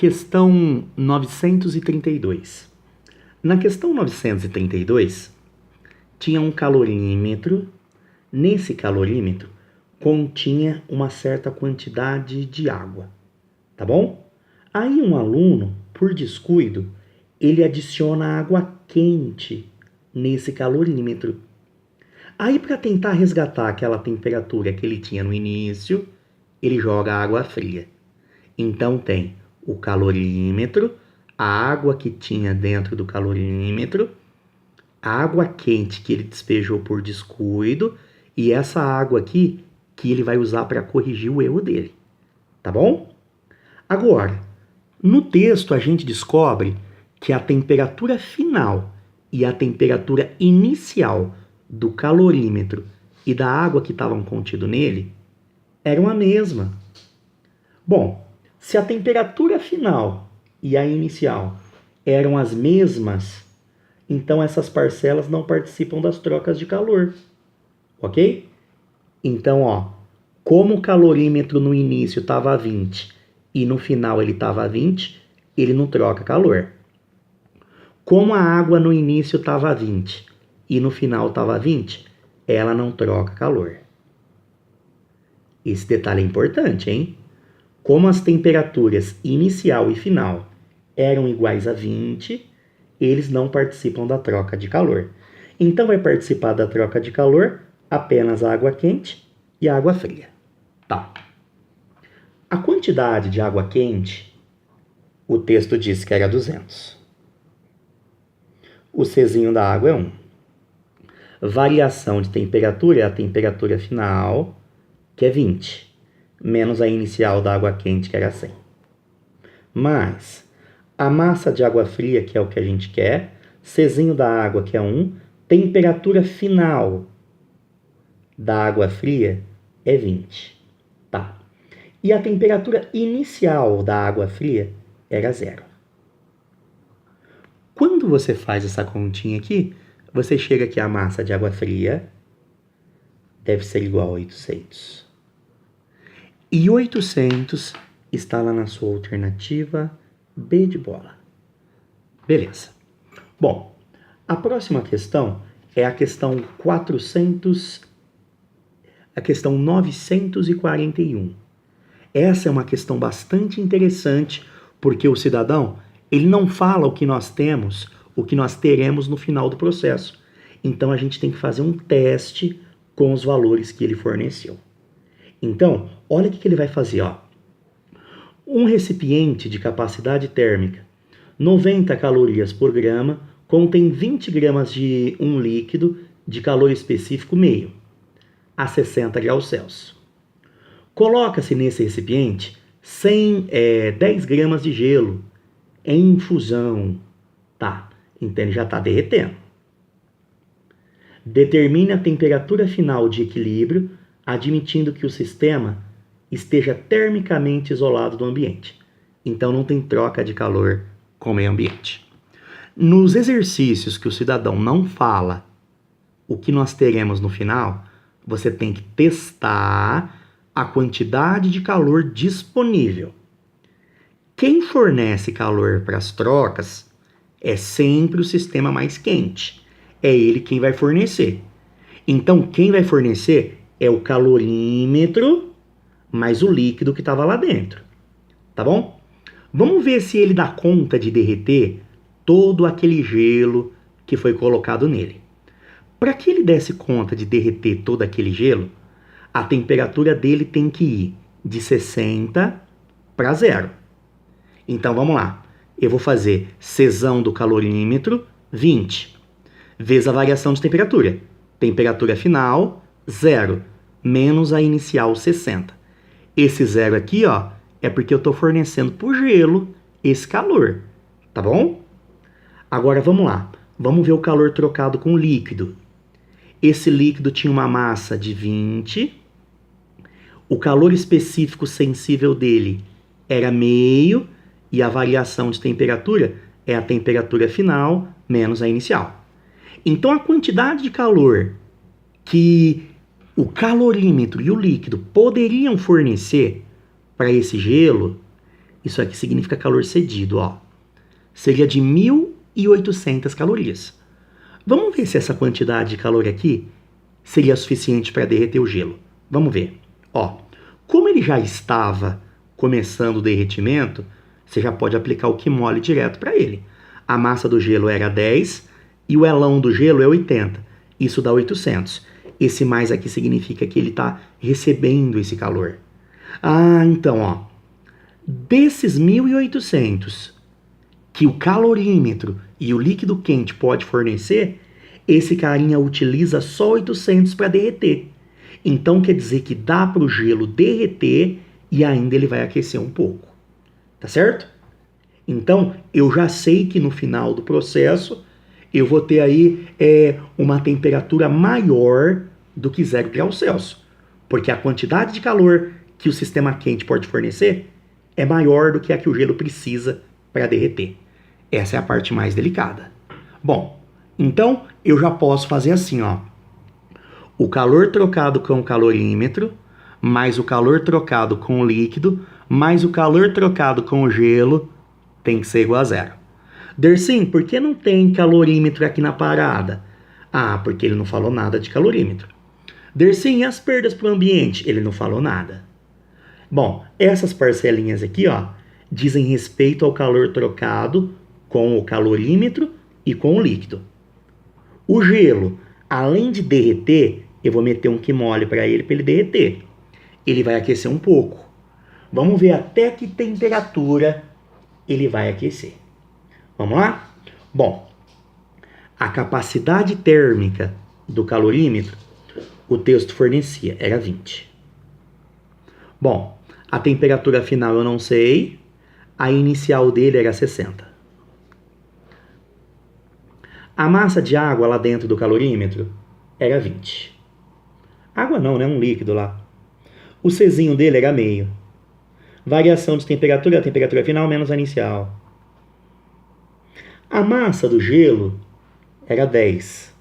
Questão 932. Na questão 932, tinha um calorímetro. Nesse calorímetro, continha uma certa quantidade de água, tá bom? Aí um aluno, por descuido, ele adiciona água quente nesse calorímetro. Aí, para tentar resgatar aquela temperatura que ele tinha no início, ele joga água fria. Então tem o calorímetro, a água que tinha dentro do calorímetro, a água quente que ele despejou por descuido e essa água aqui que ele vai usar para corrigir o erro dele, tá bom? Agora, no texto a gente descobre que a temperatura final e a temperatura inicial do calorímetro e da água que estavam contido nele eram a mesma. Bom, se a temperatura final e a inicial eram as mesmas, então essas parcelas não participam das trocas de calor, ok? Então, como o calorímetro no início estava a 20 e no final ele estava a 20, ele não troca calor. Como a água no início estava a 20 e no final estava a 20, ela não troca calor. Esse detalhe é importante, hein? Como as temperaturas inicial e final eram iguais a 20, eles não participam da troca de calor. Então vai participar da troca de calor apenas a água quente e a água fria. Tá. A quantidade de água quente, o texto diz que era 200. O Czinho da água é 1. Variação de temperatura é a temperatura final, que é 20, menos a inicial da água quente, que era 100. Mais a massa de água fria, que é o que a gente quer, Czinho da água, que é 1, temperatura final da água fria é 20. Tá. E a temperatura inicial da água fria era 0. Quando você faz essa continha aqui, você chega que a massa de água fria deve ser igual a 800. E 800 está lá na sua alternativa B de bola. Beleza. Bom, a próxima questão é a questão 941. Essa é uma questão bastante interessante, porque o cidadão, ele não fala o que nós temos, o que nós teremos no final do processo. Então, a gente tem que fazer um teste com os valores que ele forneceu. Então, olha o que ele vai fazer, Um recipiente de capacidade térmica, 90 calorias por grama, contém 20 gramas de um líquido de calor específico meio, a 60 graus Celsius. Coloca-se nesse recipiente 10 gramas de gelo em infusão. Tá, então ele já está derretendo. Determine a temperatura final de equilíbrio, admitindo que o sistema esteja termicamente isolado do ambiente. Então não tem troca de calor com o meio ambiente. Nos exercícios que o cidadão não fala o que nós teremos no final, você tem que testar a quantidade de calor disponível. Quem fornece calor para as trocas é sempre o sistema mais quente. É ele quem vai fornecer. Então, quem vai fornecer é o calorímetro mais o líquido que estava lá dentro. Tá bom? Vamos ver se ele dá conta de derreter todo aquele gelo que foi colocado nele. Para que ele desse conta de derreter todo aquele gelo, a temperatura dele tem que ir de 60 para 0. Então vamos lá. Eu vou fazer Czão do calorímetro, 20, vezes a variação de temperatura. Temperatura final, 0, menos a inicial, 60. Esse 0 aqui, é porque eu estou fornecendo para o gelo esse calor, tá bom? Agora vamos lá. Vamos ver o calor trocado com o líquido. Esse líquido tinha uma massa de 20. O calor específico sensível dele era meio. E a variação de temperatura é a temperatura final menos a inicial. Então, a quantidade de calor que o calorímetro e o líquido poderiam fornecer para esse gelo Isso aqui significa calor cedido, ó. Seria de 1.800 calorias. Vamos ver se essa quantidade de calor aqui seria suficiente para derreter o gelo. Vamos ver. Ó, como ele já estava começando o derretimento, você já pode aplicar o QMOL direto para ele. A massa do gelo era 10 e o elão do gelo é 80. Isso dá 800. Esse mais aqui significa que ele está recebendo esse calor. Ah, então, ó, desses 1.800 que o calorímetro e o líquido quente pode fornecer, esse carinha utiliza só 800 para derreter. Então quer dizer que dá para o gelo derreter e ainda ele vai aquecer um pouco. Tá certo? Então eu já sei que no final do processo eu vou ter aí uma temperatura maior do que 0 graus Celsius. Porque a quantidade de calor que o sistema quente pode fornecer é maior do que a que o gelo precisa para derreter. Essa é a parte mais delicada. Bom, então eu já posso fazer assim, ó. O calor trocado com o calorímetro, mais o calor trocado com o líquido, mais o calor trocado com o gelo, tem que ser igual a 0. Dersim, por que não tem calorímetro aqui na parada? Ah, porque ele não falou nada de calorímetro. Dersim, e as perdas para o ambiente? Ele não falou nada. Bom, essas parcelinhas aqui, ó, dizem respeito ao calor trocado com o calorímetro e com o líquido. O gelo, além de derreter, eu vou meter um QMOL para ele derreter. Ele vai aquecer um pouco. Vamos ver até que temperatura ele vai aquecer. Vamos lá? Bom, a capacidade térmica do calorímetro, o texto fornecia, era 20. Bom, a temperatura final eu não sei, a inicial dele era 60. A massa de água lá dentro do calorímetro era 20. Água não, né? Um líquido lá. O Czinho dele era meio. Variação de temperatura, a temperatura final menos a inicial. A massa do gelo era 10.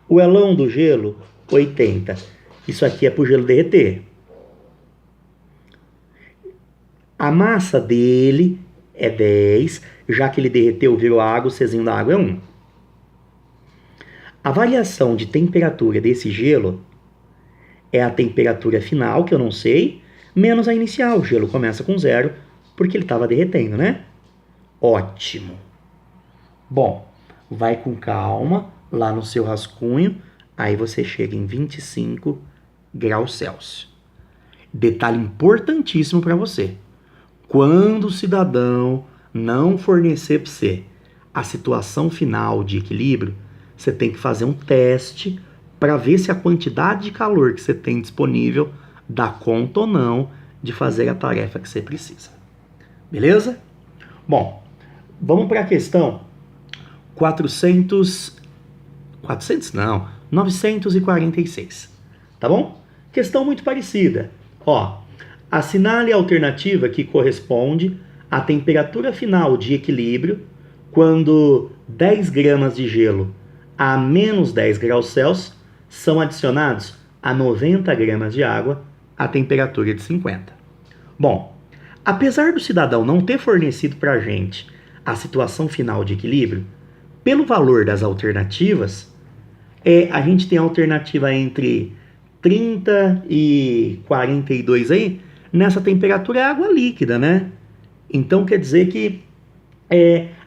O elão do gelo, 80. Isso aqui é para o gelo derreter. A massa dele é 10. Já que ele derreteu, virou água, o Czinho da água é 1. A variação de temperatura desse gelo é a temperatura final, que eu não sei, menos a inicial. O gelo começa com 0, porque ele estava derretendo, né? Ótimo. Bom, vai com calma lá no seu rascunho, aí você chega em 25 graus Celsius. Detalhe importantíssimo para você. Quando o cidadão não fornecer para você a situação final de equilíbrio, você tem que fazer um teste para ver se a quantidade de calor que você tem disponível dá conta ou não de fazer a tarefa que você precisa. Beleza? Bom, vamos para a questão 946. Tá bom? Questão muito parecida. Ó, assinale a alternativa que corresponde à temperatura final de equilíbrio quando 10 gramas de gelo a menos 10 graus Celsius são adicionados a 90 gramas de água a temperatura de 50. Bom, apesar do cidadão não ter fornecido para a gente a situação final de equilíbrio, pelo valor das alternativas, a gente tem a alternativa entre 30 e 42 aí, nessa temperatura é água líquida, né? Então quer dizer que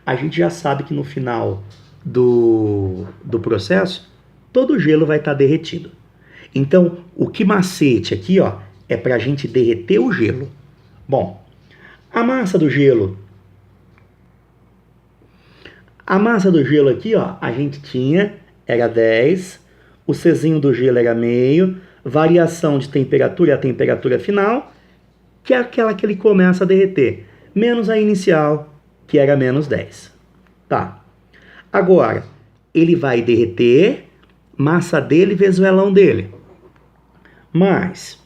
a gente já sabe que no final do processo, todo o gelo vai estar derretido. Então, o que macete aqui, ó, é para a gente derreter o gelo. Bom, a massa do gelo aqui, ó, a gente tinha, era 10, o Czinho do gelo era meio, variação de temperatura, a temperatura final, que é aquela que ele começa a derreter, menos a inicial, que era menos 10. Tá. Agora, ele vai derreter, massa dele vezes o elão dele. Mas,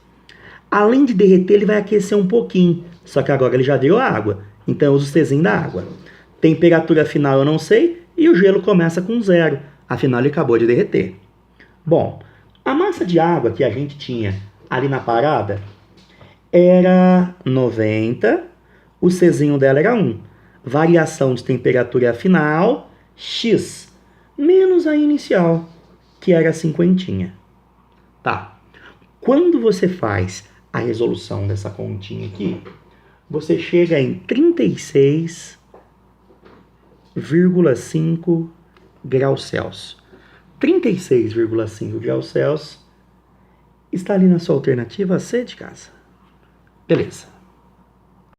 além de derreter, ele vai aquecer um pouquinho. Só que agora ele já virou água. Então eu uso o Czinho da água. Temperatura final eu não sei. E o gelo começa com 0. Afinal, ele acabou de derreter. Bom, a massa de água que a gente tinha ali na parada era 90. O Czinho dela era 1. Variação de temperatura final, X, menos a inicial, que era 50. Tá. Quando você faz a resolução dessa continha aqui, você chega em 36,5 graus Celsius. 36,5 graus Celsius está ali na sua alternativa C de casa. Beleza.